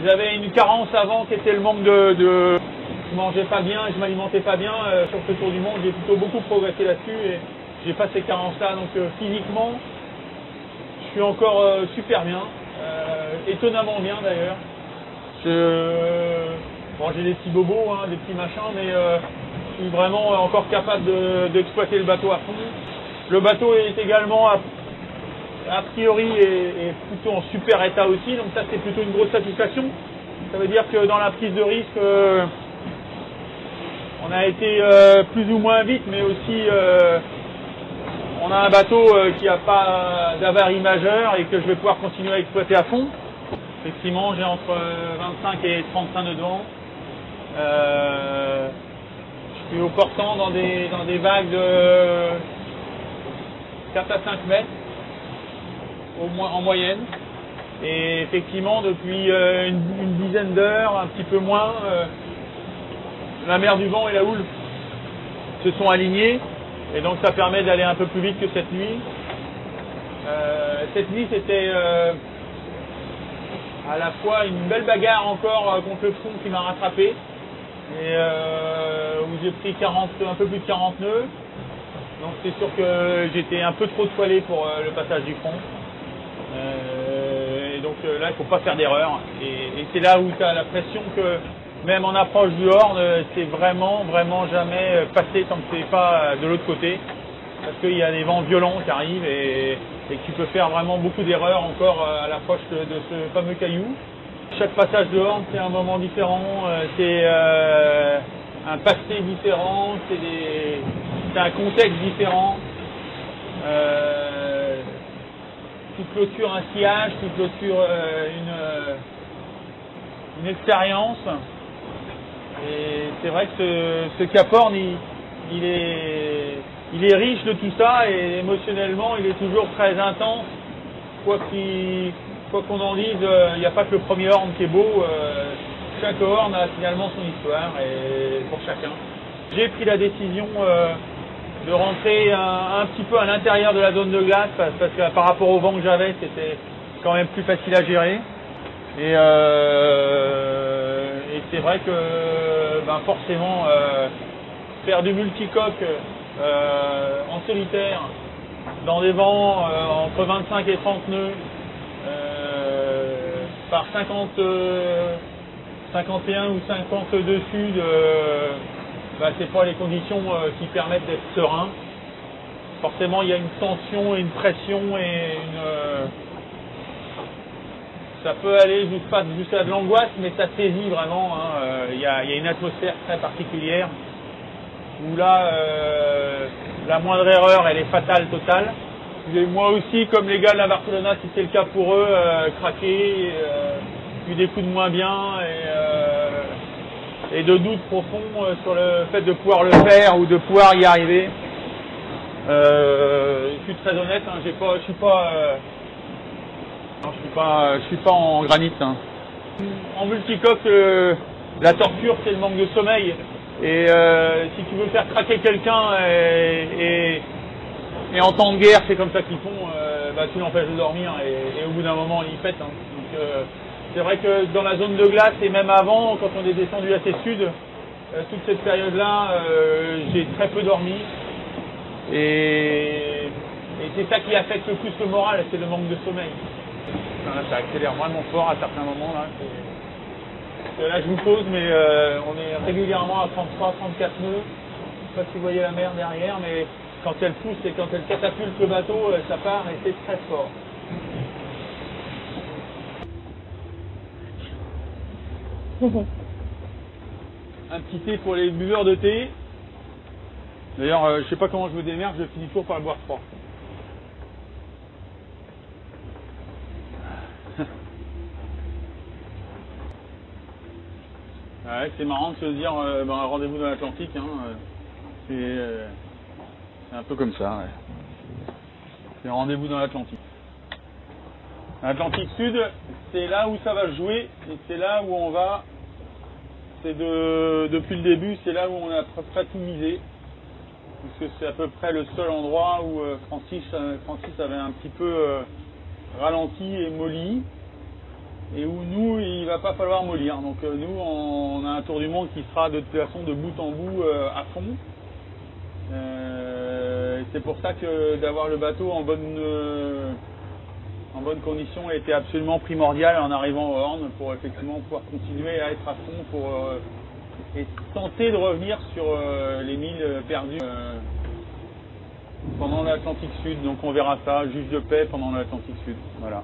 J'avais une carence avant qui était le manque de... Je mangeais pas bien, je m'alimentais pas bien. Sur ce tour du monde, j'ai plutôt beaucoup progressé là-dessus et j'ai pas ces carences-là. Donc physiquement, je suis encore super bien, étonnamment bien d'ailleurs. Bon, j'ai des petits bobos, hein, des petits machins, mais je suis vraiment encore capable d'exploiter le bateau à fond. Le bateau est également a priori est plutôt en super état aussi, donc ça c'est plutôt une grosse satisfaction. Ça veut dire que dans la prise de risque, on a été plus ou moins vite, mais aussi on a un bateau qui n'a pas d'avarie majeure et que je vais pouvoir continuer à exploiter à fond. Effectivement, j'ai entre 25 et 35 nœuds de vent. Je suis au portant dans des vagues de 4 à 5 mètres en moyenne. Et effectivement, depuis une dizaine d'heures, un petit peu moins, la mer du vent et la houle se sont alignés. Et donc ça permet d'aller un peu plus vite que cette nuit. Cette nuit, c'était à la fois une belle bagarre encore contre le fond qui m'a rattrapé. Et où j'ai pris un peu plus de 40 nœuds. Donc c'est sûr que j'étais un peu trop toilé pour le passage du front. Et donc là, il ne faut pas faire d'erreur. Et c'est là où tu as la pression que même en approche du Horn, c'est vraiment jamais passé tant que c'est pas de l'autre côté. Parce qu'il y a des vents violents qui arrivent et que tu peux faire vraiment beaucoup d'erreurs encore à l'approche de ce fameux caillou. Chaque passage de Horn, c'est un moment différent, c'est un passé différent, c'est un contexte différent. Tu clôtures un sillage, tu clôtures une expérience. Et c'est vrai que ce Cap Horn, il est riche de tout ça et émotionnellement, il est toujours très intense. Quoi qu'on en dise, il n'y a pas que le premier Horn qui est beau. Chaque Horn a finalement son histoire et pour chacun. J'ai pris la décision de rentrer un petit peu à l'intérieur de la zone de glace parce que par rapport au vent que j'avais, c'était quand même plus facile à gérer. Et c'est vrai que forcément faire du multicoque en solitaire dans des vents entre 25 et 30 nœuds par 51 ou 52 sud, c'est pas les conditions qui permettent d'être serein. Forcément, il y a une tension et une pression et ça peut aller jusqu'à de l'angoisse, mais ça saisit vraiment. Il y a une atmosphère très particulière où là, la moindre erreur, elle est fatale, totale. Et moi aussi, comme les gars de la Barcelona, si c'est le cas pour eux, craqué, eu des coups de moins bien et de doutes profonds sur le fait de pouvoir le faire ou de pouvoir y arriver. Je suis très honnête, hein, je suis pas en granit. Hein. En multicoque, la torture, c'est le manque de sommeil. Et si tu veux faire craquer quelqu'un et en temps de guerre, c'est comme ça qu'ils font, tu l'empêches de dormir et au bout d'un moment, il pète. Hein. Donc, c'est vrai que dans la zone de glace et même avant, quand on est descendu assez sud, toute cette période-là, j'ai très peu dormi. Et c'est ça qui affecte le plus le moral, c'est le manque de sommeil. Là, ça accélère vraiment fort à certains moments. Là, je vous pose, mais on est régulièrement à 33, 34 nœuds. Je ne sais pas si vous voyez la mer derrière, mais quand elle pousse et quand elle catapulte le bateau, ça part et c'est très fort. Un petit thé pour les buveurs de thé. D'ailleurs, je sais pas comment je me démerde, je finis toujours par le boire froid. Ouais, c'est marrant de se dire rendez-vous dans l'Atlantique. Hein, c'est un peu comme ça. Ouais. C'est rendez-vous dans l'Atlantique. L'Atlantique Sud, c'est là où ça va jouer et c'est là où on va. Depuis le début, c'est là où on a à peu près tout misé. Parce que c'est à peu près le seul endroit où Francis avait un petit peu ralenti et molli. et où nous, il va pas falloir mollir. Donc nous, on a un tour du monde qui sera de toute façon de bout en bout à fond. C'est pour ça que d'avoir le bateau en bonne condition était absolument primordial en arrivant au Horn pour effectivement pouvoir continuer à être à fond pour et tenter de revenir sur les milles perdus pendant l'Atlantique Sud. Donc on verra ça, juge de paix pendant l'Atlantique Sud. Voilà.